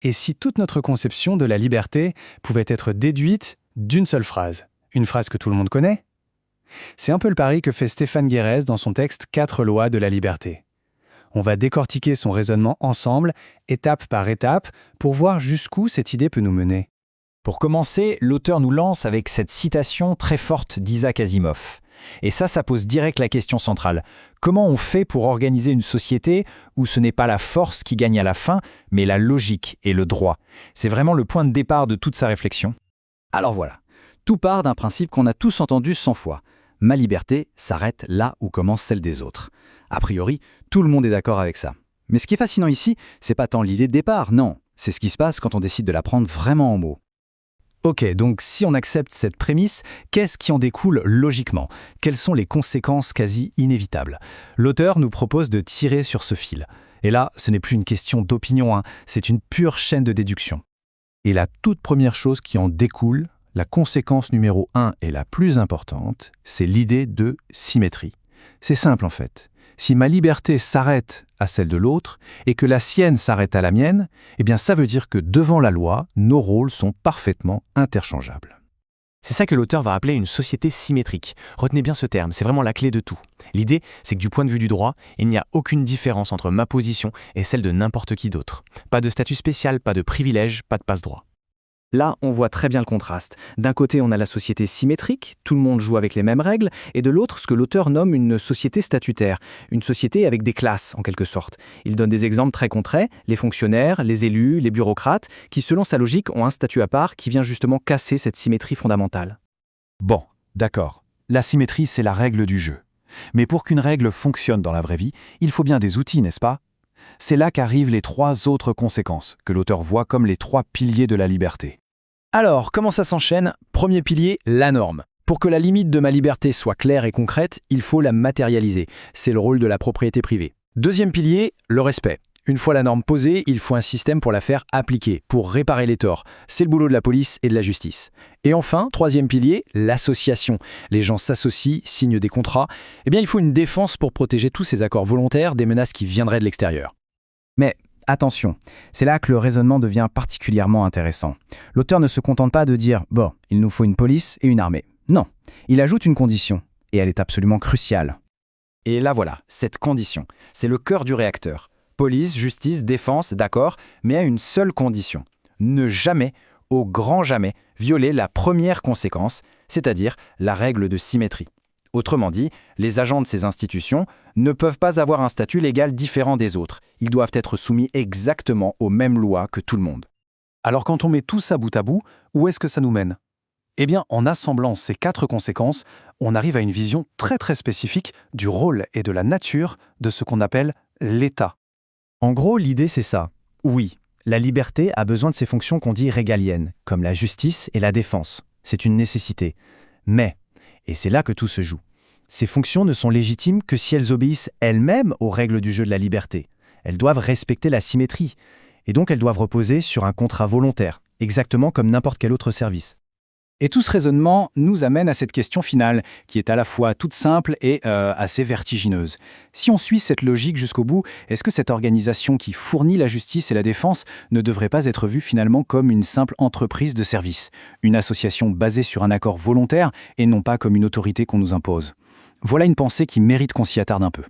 Et si toute notre conception de la liberté pouvait être déduite d'une seule phrase, une phrase que tout le monde connaît? C'est un peu le pari que fait Stéphane Guérez dans son texte « 4 lois de la liberté ». On va décortiquer son raisonnement ensemble, étape par étape, pour voir jusqu'où cette idée peut nous mener. Pour commencer, l'auteur nous lance avec cette citation très forte d'Isaac Asimov. Et ça pose direct la question centrale. Comment on fait pour organiser une société où ce n'est pas la force qui gagne à la fin, mais la logique et le droit? C'est vraiment le point de départ de toute sa réflexion. Alors voilà, tout part d'un principe qu'on a tous entendu 100 fois. Ma liberté s'arrête là où commence celle des autres. A priori, tout le monde est d'accord avec ça. Mais ce qui est fascinant ici, c'est pas tant l'idée de départ, non. C'est ce qui se passe quand on décide de la prendre vraiment en mots. Ok, donc si on accepte cette prémisse, qu'est-ce qui en découle logiquement? Quelles sont les conséquences quasi inévitables? L'auteur nous propose de tirer sur ce fil. Et là, ce n'est plus une question d'opinion, c'est une pure chaîne de déduction. Et la toute première chose qui en découle, la conséquence numéro 1 et la plus importante, c'est l'idée de symétrie. C'est simple en fait. Si ma liberté s'arrête à celle de l'autre et que la sienne s'arrête à la mienne, eh bien ça veut dire que devant la loi, nos rôles sont parfaitement interchangeables. C'est ça que l'auteur va appeler une société symétrique. Retenez bien ce terme, c'est vraiment la clé de tout. L'idée, c'est que du point de vue du droit, il n'y a aucune différence entre ma position et celle de n'importe qui d'autre. Pas de statut spécial, pas de privilège, pas de passe-droit. Là, on voit très bien le contraste. D'un côté, on a la société symétrique, tout le monde joue avec les mêmes règles, et de l'autre, ce que l'auteur nomme une société statutaire, une société avec des classes, en quelque sorte. Il donne des exemples très concrets, les fonctionnaires, les élus, les bureaucrates, qui, selon sa logique, ont un statut à part qui vient justement casser cette symétrie fondamentale. Bon, d'accord. La symétrie, c'est la règle du jeu. Mais pour qu'une règle fonctionne dans la vraie vie, il faut bien des outils, n'est-ce pas? C'est là qu'arrivent les 3 autres conséquences, que l'auteur voit comme les 3 piliers de la liberté. Alors, comment ça s'enchaîne? Premier pilier, la norme. Pour que la limite de ma liberté soit claire et concrète, il faut la matérialiser. C'est le rôle de la propriété privée. Deuxième pilier, le respect. Une fois la norme posée, il faut un système pour la faire appliquer, pour réparer les torts. C'est le boulot de la police et de la justice. Et enfin, troisième pilier, l'association. Les gens s'associent, signent des contrats. Eh bien, il faut une défense pour protéger tous ces accords volontaires des menaces qui viendraient de l'extérieur. Mais attention, c'est là que le raisonnement devient particulièrement intéressant. L'auteur ne se contente pas de dire « bon, il nous faut une police et une armée ». Non, il ajoute une condition, et elle est absolument cruciale. Et là voilà, cette condition, c'est le cœur du réacteur. Police, justice, défense, d'accord, mais à une seule condition. Ne jamais, au grand jamais, violer la première conséquence, c'est-à-dire la règle de symétrie. Autrement dit, les agents de ces institutions ne peuvent pas avoir un statut légal différent des autres. Ils doivent être soumis exactement aux mêmes lois que tout le monde. Alors quand on met tout ça bout à bout, où est-ce que ça nous mène? Eh bien, en assemblant ces 4 conséquences, on arrive à une vision très spécifique du rôle et de la nature de ce qu'on appelle l'État. En gros, l'idée c'est ça. Oui, la liberté a besoin de ces fonctions qu'on dit régaliennes, comme la justice et la défense. C'est une nécessité. Mais, et c'est là que tout se joue, ces fonctions ne sont légitimes que si elles obéissent elles-mêmes aux règles du jeu de la liberté. Elles doivent respecter la symétrie, et donc elles doivent reposer sur un contrat volontaire, exactement comme n'importe quel autre service. Et tout ce raisonnement nous amène à cette question finale, qui est à la fois toute simple et assez vertigineuse. Si on suit cette logique jusqu'au bout, est-ce que cette organisation qui fournit la justice et la défense ne devrait pas être vue finalement comme une simple entreprise de service, une association basée sur un accord volontaire et non pas comme une autorité qu'on nous impose? Voilà une pensée qui mérite qu'on s'y attarde un peu.